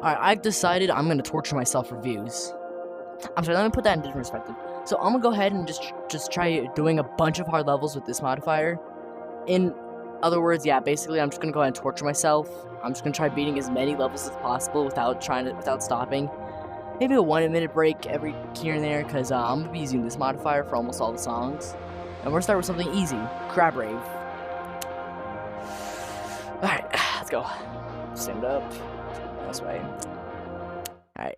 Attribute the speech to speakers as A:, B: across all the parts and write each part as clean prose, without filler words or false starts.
A: Alright, I've decided I'm gonna torture myself for views. I'm sorry, let me put that in different perspective. So I'm gonna go ahead and just try doing a bunch of hard levels with this modifier. In other words, yeah, basically I'm just gonna go ahead and torture myself. I'm just gonna try beating as many levels as possible without stopping. Maybe a 1-minute break every here and there, because I'm gonna be using this modifier for almost all the songs. And we're gonna start with something easy, Crab Rave. Alright, let's go. Stand up. This way. Alright.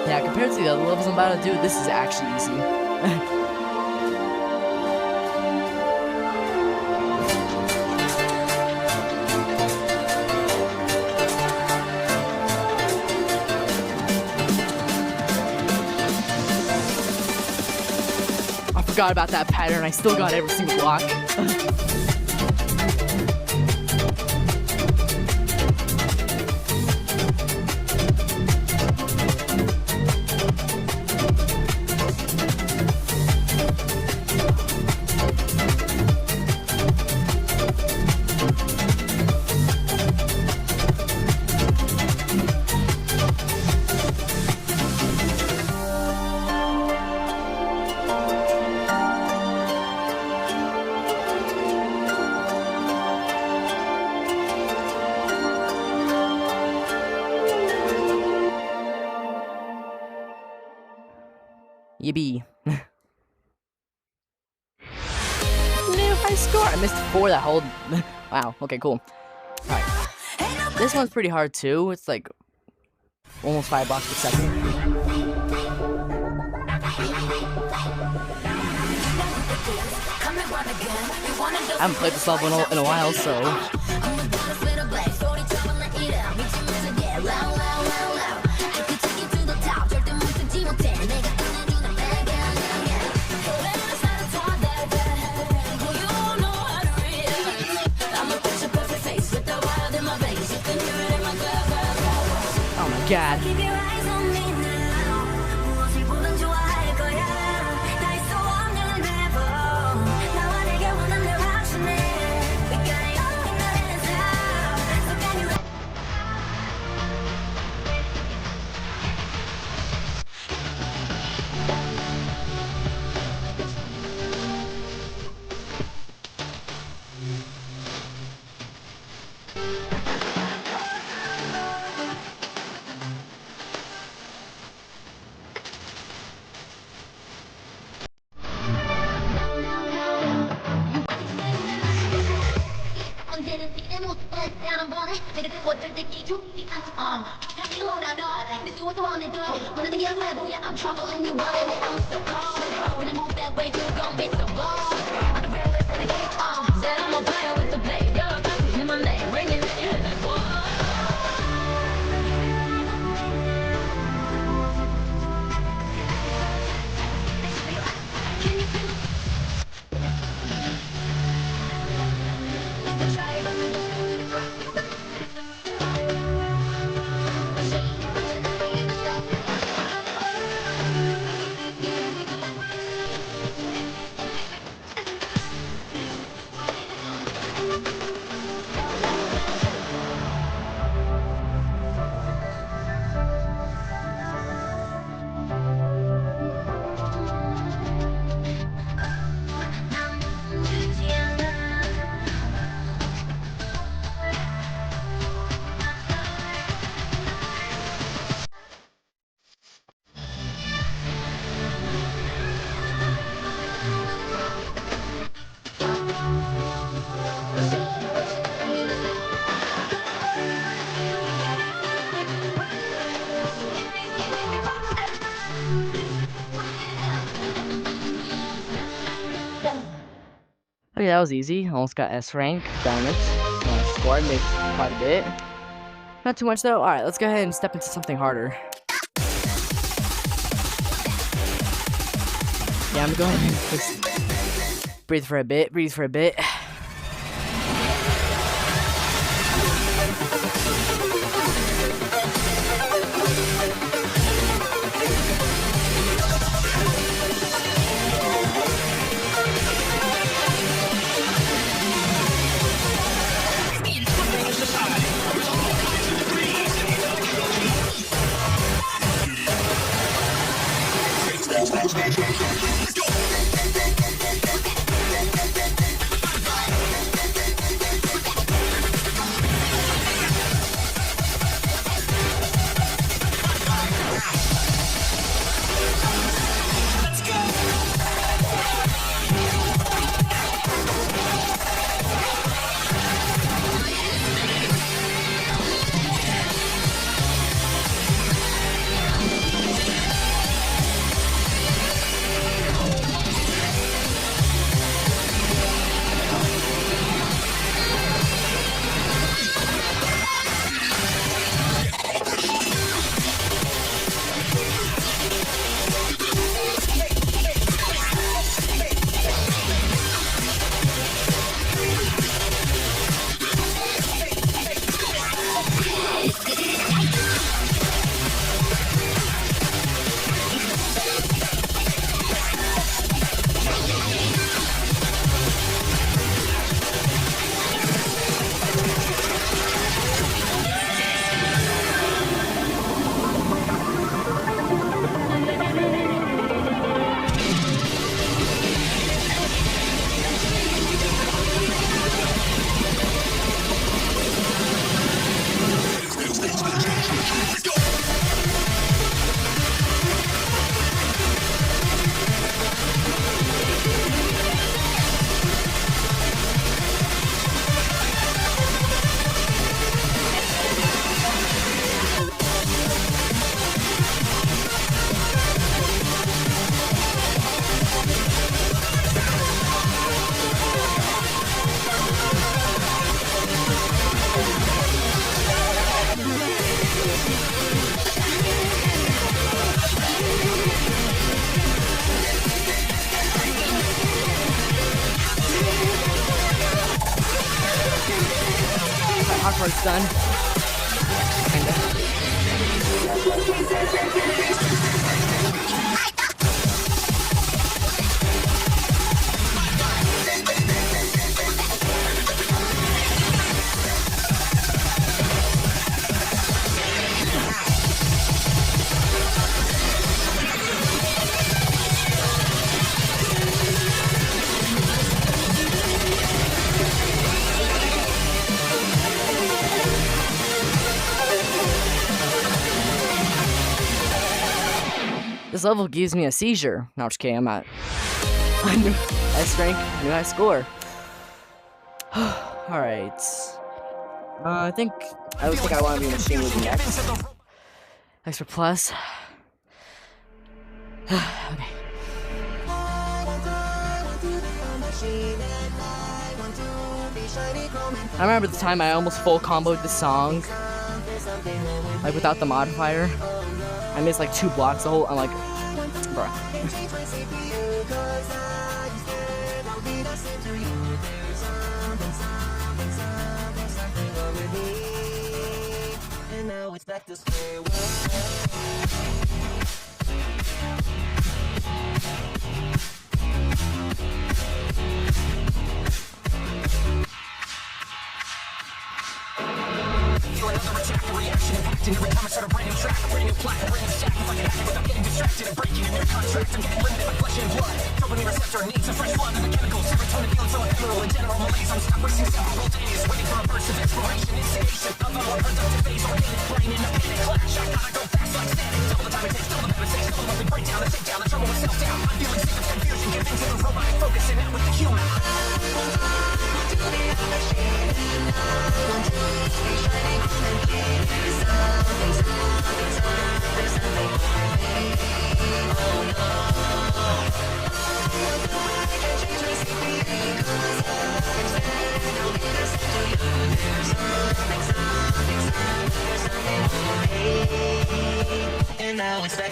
A: Yeah, compared to the other levels I'm about to do, this is actually easy. I forgot about that pattern, I still got every single block. Yippee. New high score! I missed 4 that whole... Wow, okay, cool. Alright. This one's pretty hard too. It's like almost 5 blocks per second. I haven't played this level in a while, so... God. I'm trouble and you want it, I'm so cold. When I move that way, you gon' be so bold. On the rail, let's get it. Said I'm a player with the play. Girl, in my name, ringing in your head. Alrighty, that was easy. Almost got S rank. Damn it. Nice score. I missed quite a bit. Not too much though. Alright, let's go ahead and step into something harder. Yeah, I'm gonna go ahead and just breathe for a bit. Breathe for a bit. Hard part's done. This level gives me a seizure. No, I'm just kidding. I'm at S rank, new high score. Alright. I think I want to be machine moving next. Extra plus. Okay. I remember the time I almost full comboed the song, like without the modifier. I missed like 2 blocks. The whole, I'm like, bruh. And now it's back to square one. Another attack, a reaction, impacting every time I start a brand new track, a brand new plaque, a brand new stack. If I can act it without getting distracted and breaking a new contract, I'm getting limited by flesh and blood. Dopamine receptor needs a fresh flood of the chemicals, serotonin feeling so ephemeral and general malaise. I'm stuck racing several days, waiting for a burst of inspiration, instigation of a more productive phase, organic brain in a panic clash. I gotta go fast like static, double the time it takes, double the better mistakes, double the monthly breakdown, the takedown, the trouble with self-doubt. I'm feeling sick of confusion, give in to the robotic focus and out with the human. Oh no.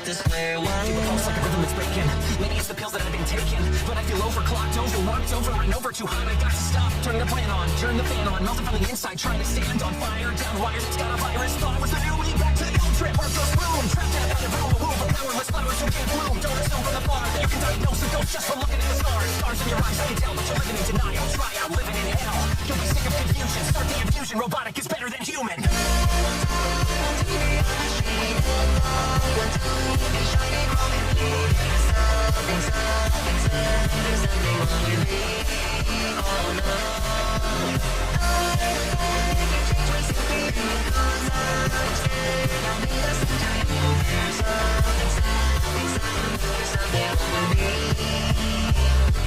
B: to square one. Feel the pulse like a rhythm that's breaking. Maybe it's the pills that I've been taking, but I feel overclocked, overworked, over and over too hot. I got to stop. Turn the plan on, turn the fan on, melting from the inside, trying to stand on fire. Down wires, it's got a virus. Thought was the new me, back to the old trip. Heart goes boom, trapped in a bad room. A womb of powerless flowers who can't bloom. Don't assume from the far that you can diagnose a ghost just from looking at the stars. Stars in your eyes, I can tell, but you're living in denial. Try out living in hell. You'll be sick of confusion. Start the infusion. Robotic is better than human.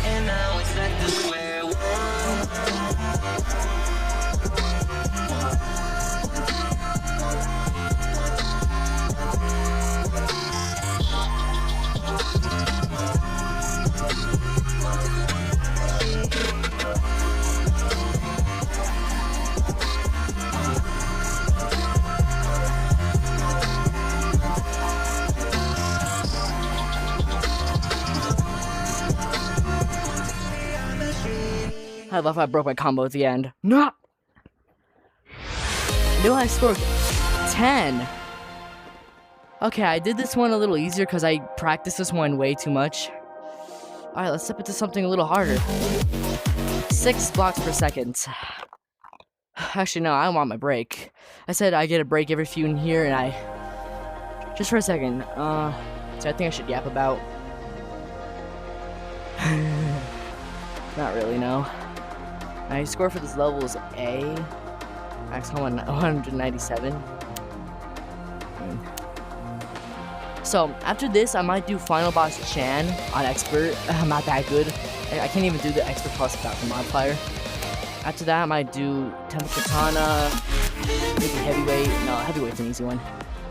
B: And now it's back to square one.
A: I love how I broke my combo at the end. No! New high score 10. Okay, I did this one a little easier because I practiced this one way too much. Alright, let's step into something a little harder. 6 blocks per second. Actually, no, I don't want my break. I said I get a break every few in here, and I... Just for a second. So I think I should yap about... Not really, no. My score for this level is A. Max 197. So, after this, I might do Final Boss Chan on Expert. I'm not that good. I can't even do the Expert Plus without the modifier. After that, I might do Temple Katana, maybe Heavyweight. No, Heavyweight's an easy one.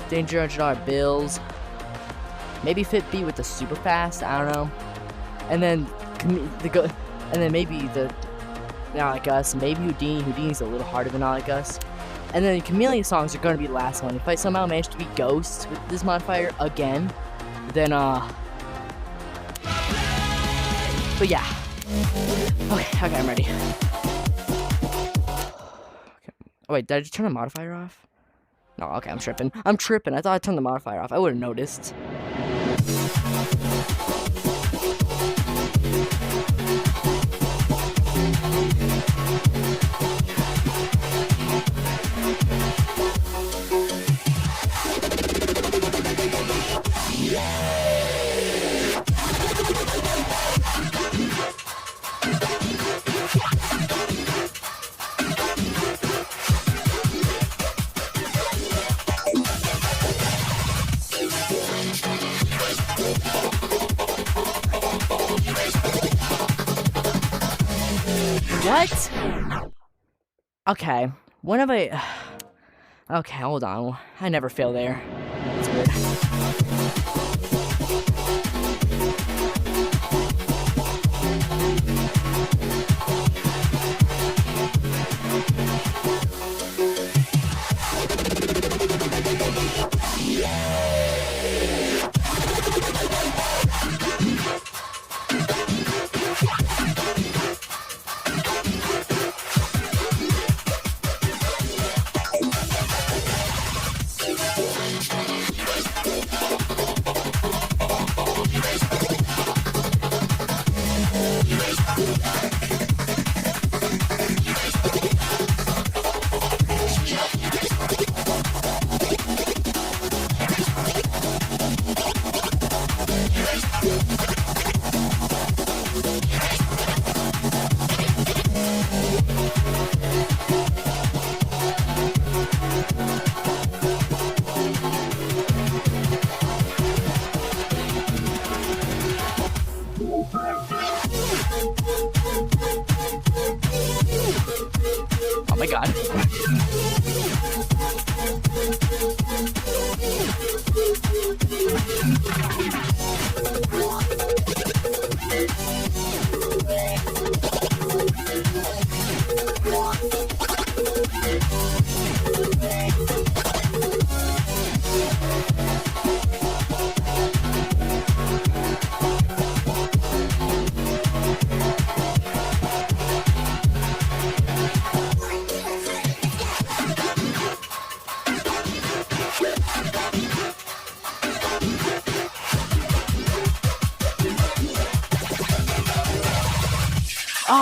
A: Danger $100 bills. Maybe Fit Beat with the super fast. I don't know. And then maybe the Not Like Us. Maybe Houdini. Houdini's a little harder than Not Like Us. And then the Chameleon songs are going to be the last one. If I somehow manage to be Ghost with this modifier again, then but yeah. Okay, I'm ready. Okay. Oh wait, did I just turn the modifier off? No, okay, I'm tripping. I thought I turned the modifier off. I would have noticed. What? Okay. When have I... Okay, hold on. I never fail there. That's weird. Oh my god.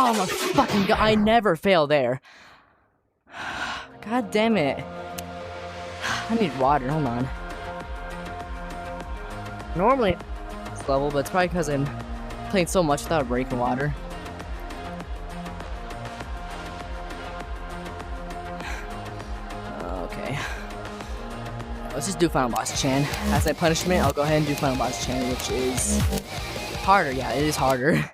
A: Oh my fucking god, I never fail there. God damn it. I need water, hold on. Normally this level, but it's probably because I'm playing so much without breaking water. Okay. Let's just do Final Boss Chan. As my punishment, I'll go ahead and do Final Boss Chan, which is harder. Yeah, it is harder.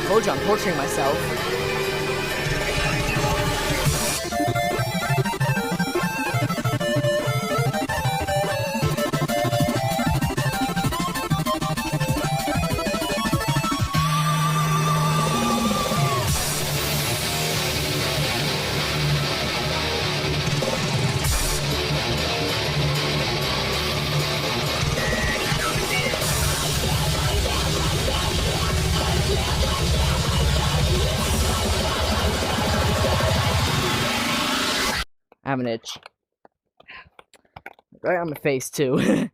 A: Told you I'm torturing myself. I have an itch. Right on my face, too.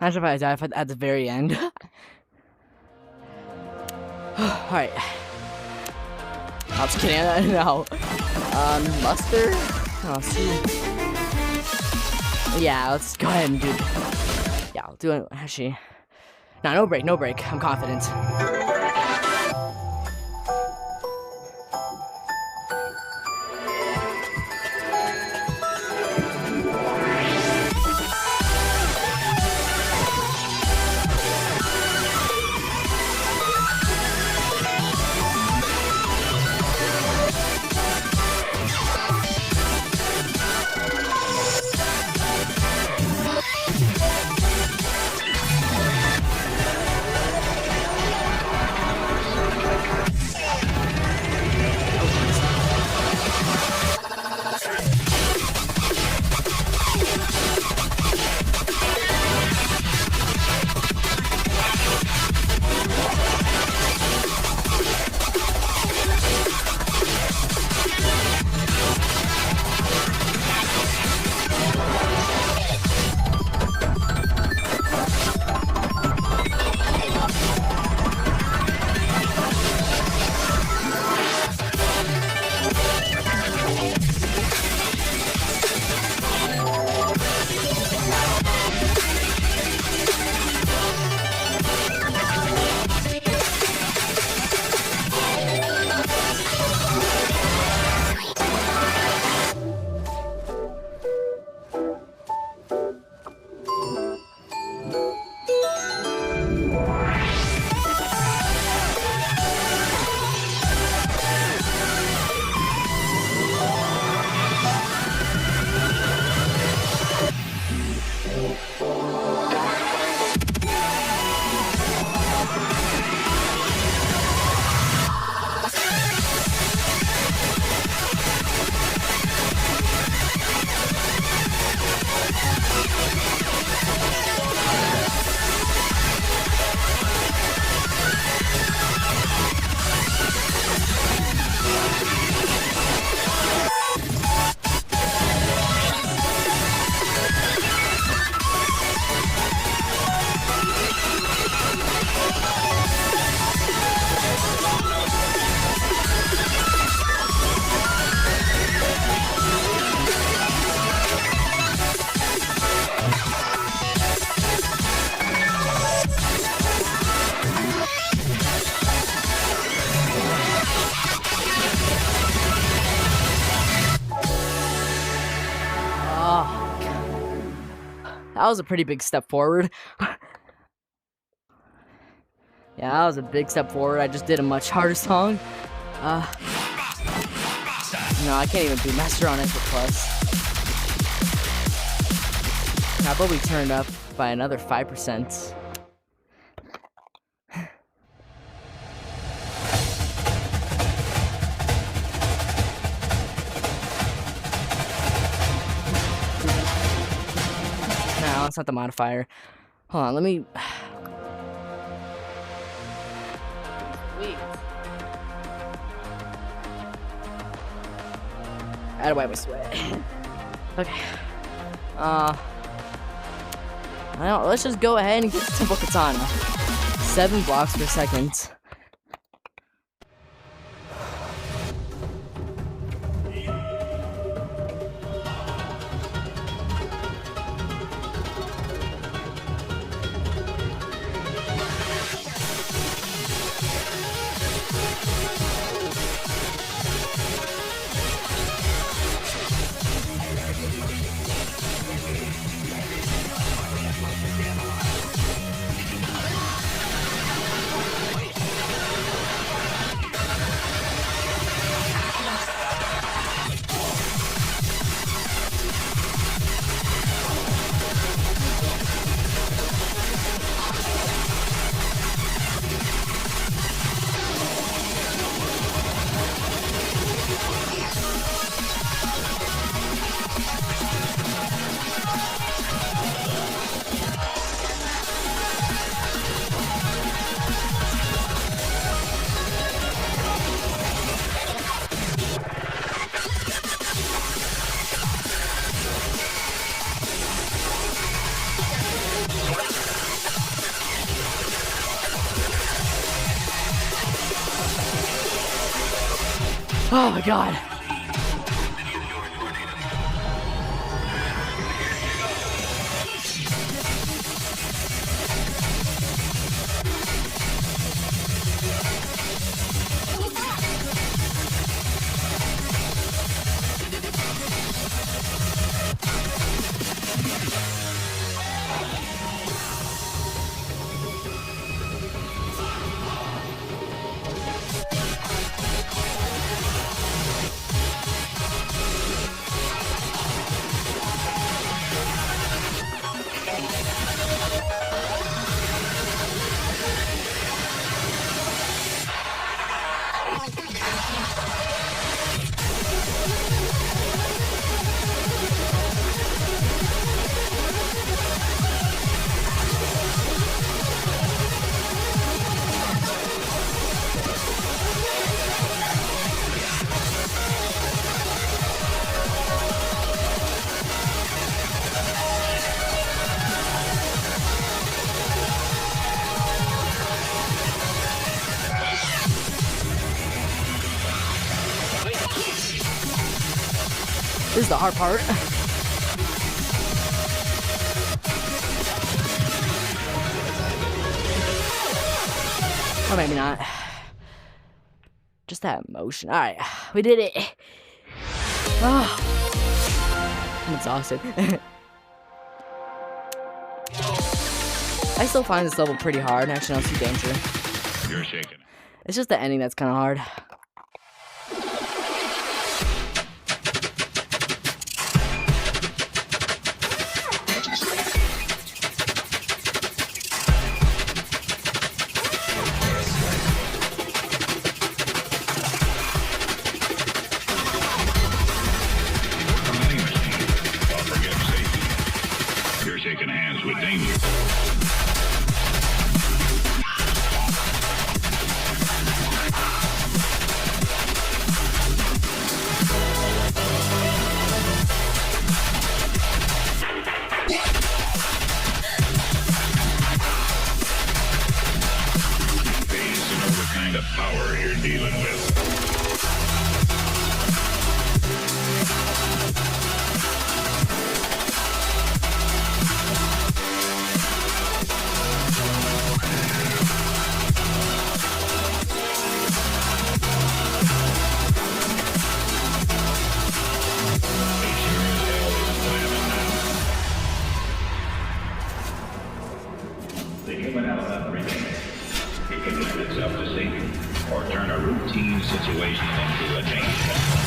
A: Imagine if I die at the very end. Alright. I'm just kidding, no. Muster? Oh, see. Yeah, let's go ahead and do. Yeah, I'll do it. Actually. Nah, no break, no break. I'm confident. That was a pretty big step forward. Yeah, that was a big step forward. I just did a much harder song. No, I can't even do Master on Extra Plus. How about we turn it up by another 5%? No, it's not the modifier. Hold on, let me... Wait. I gotta wipe my sweat. Okay. I don't, let's just go ahead and get the Temple Katana. 7 blocks per second. Oh my god. This is the hard part. Or maybe not. Just that motion. Alright, we did it. Oh, I'm exhausted. I still find this level pretty hard. Actually, I don't see danger.
C: You're shaking.
A: It's just the ending that's kind of hard.
C: Shaking hands with danger. into a danger zone.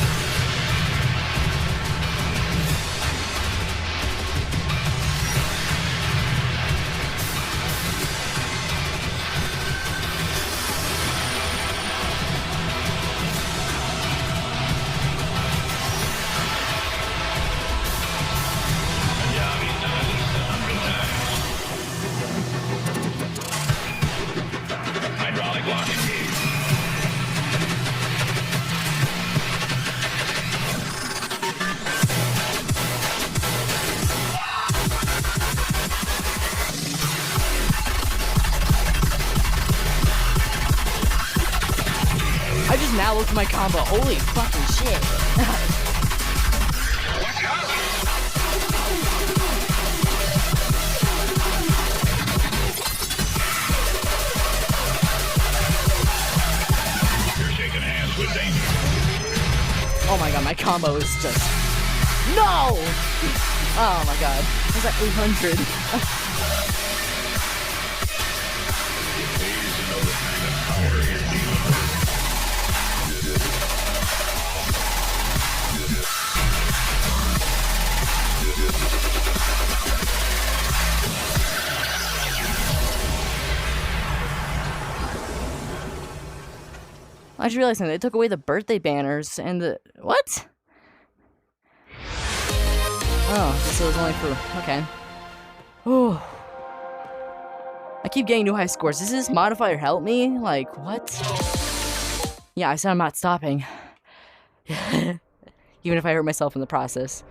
C: Hydraulic lock engaged.
A: I just now looked at my combo. Holy fucking shit.
C: You're shaking hands with danger.
A: Oh my god, my combo is just... No! Oh my god. I was at 800.
C: Please know the kind of power you're dealing with.
A: I just realized something. They took away the birthday banners and the... What? Oh, this was only for... Okay. Oh. I keep getting new high scores. Does this modifier help me? Like, what? Yeah, I said I'm not stopping. Even if I hurt myself in the process.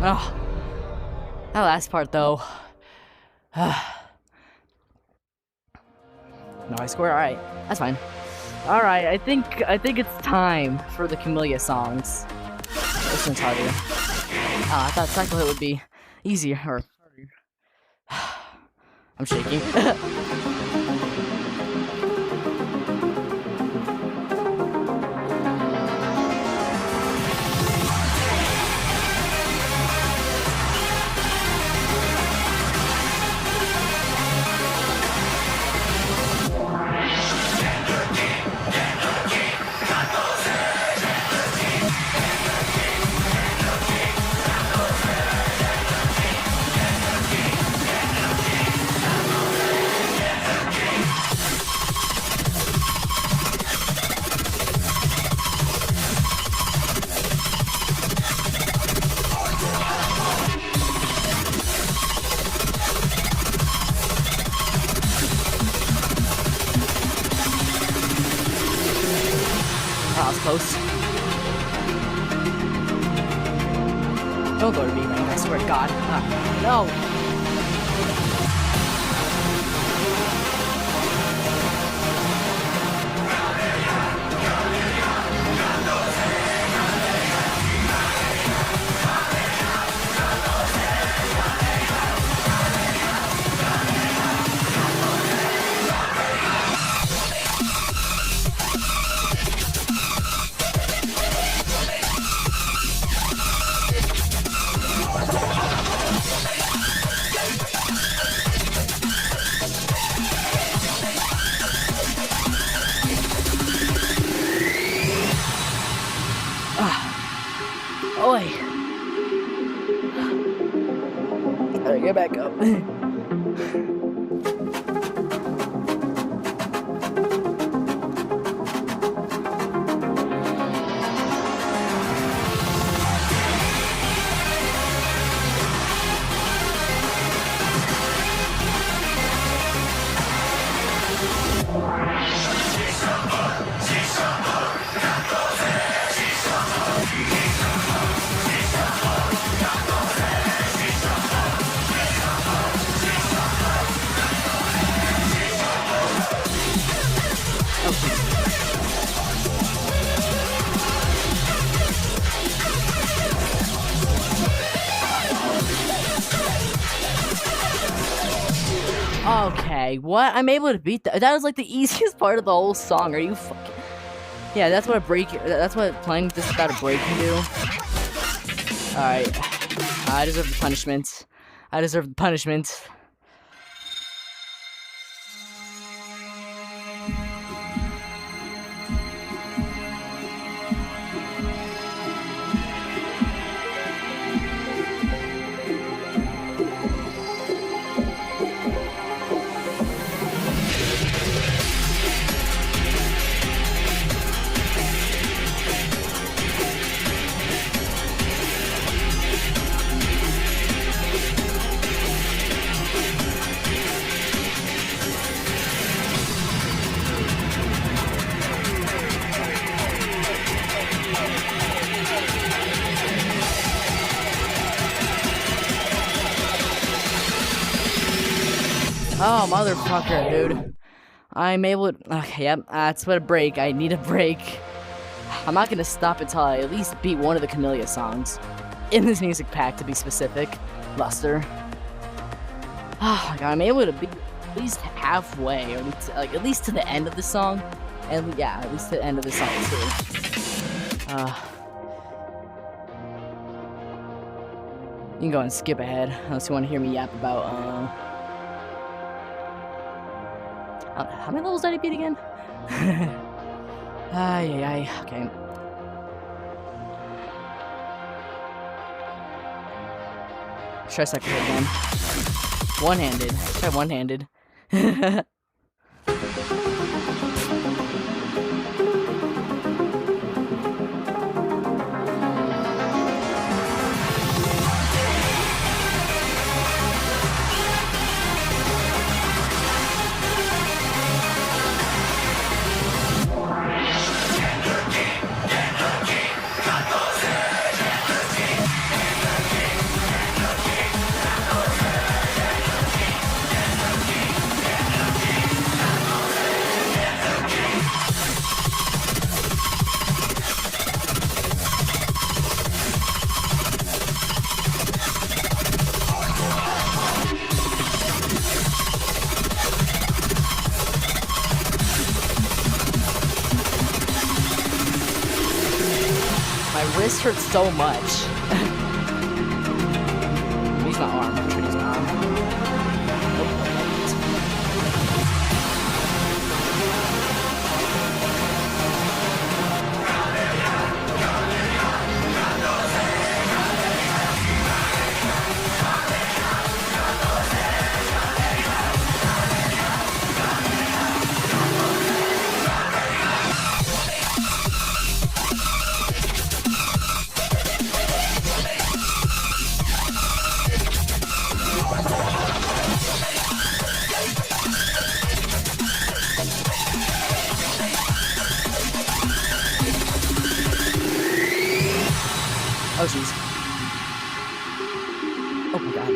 A: Oh, that last part though. No high score. All right, that's fine. All right, I think it's time for the Camellia songs. This one's harder. Oh, I thought cycle hit would be easier or harder. I'm shaking. was close. Don't go to B rank, I swear to God. No! Oi! Alright, get back up. Okay, what? I'm able to beat that. That was like the easiest part of the whole song. Are you fucking... Yeah, that's what a break... That's what playing this without a break can do. Alright. I deserve the punishment. I deserve the punishment. Oh, motherfucker, dude. I'm able to... Okay, yep, that's what a break. I need a break. I'm not gonna stop until I at least beat one of the Camellia songs. In this music pack, to be specific. Luster. Oh my god, I'm able to be at least halfway, or like at least to the end of the song. And yeah, at least to the end of the song, too. You can go and skip ahead, unless you want to hear me yap about, how many levels did I beat again? Ay, okay. Try second again. One-handed. Try one-handed. My wrist hurts so much. He's my arm. I'm sure he's my arm. Oh, jeez. Oh, my God.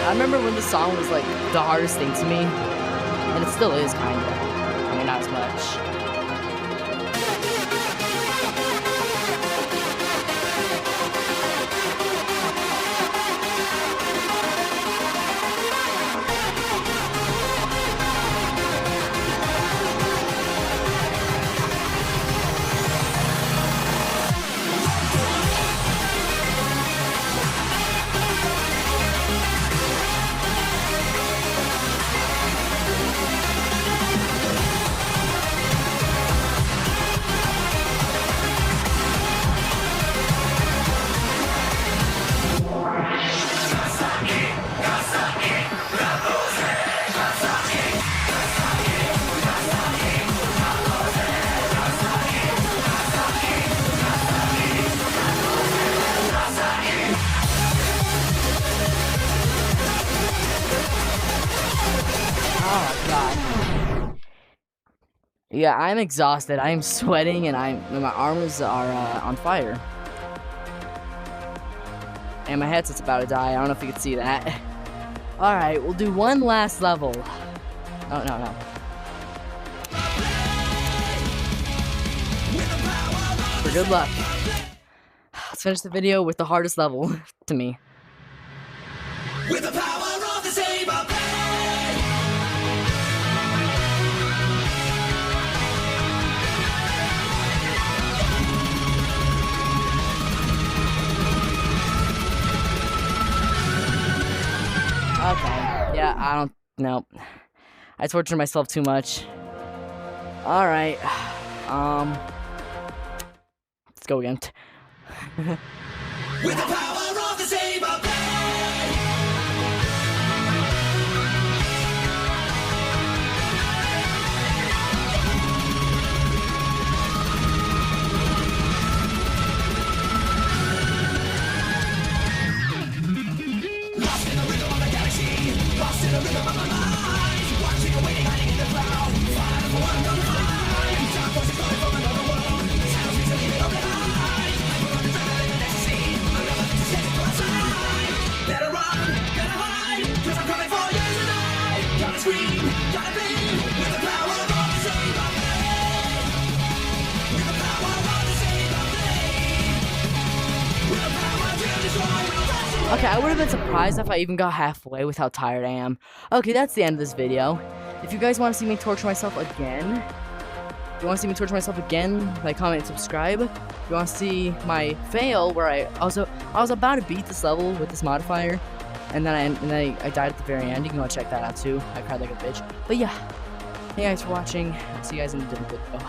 A: I remember when the song was like the hardest thing to me, and it still is kind of. I mean, not as much. Oh God. Yeah, I'm exhausted. I am sweating, and my arms are on fire, and my headset's about to die. I don't know if you can see that. All right, we'll do one last level. Oh no. For good luck. Let's finish the video with the hardest level to me.
B: With the power of the Saber.
A: Okay. Yeah, I don't know. I tortured myself too much. Alright. Let's go again.
B: With the power of the Saber.
A: Okay, I would have been surprised if I even got halfway with how tired I am. Okay, that's the end of this video. If you guys want to see me torture myself again, like, comment, and subscribe. If you want to see my fail, where I was about to beat this level with this modifier, and then I died at the very end. You can go check that out too. I cried like a bitch. But yeah, thank you guys for watching. I'll see you guys in a different video.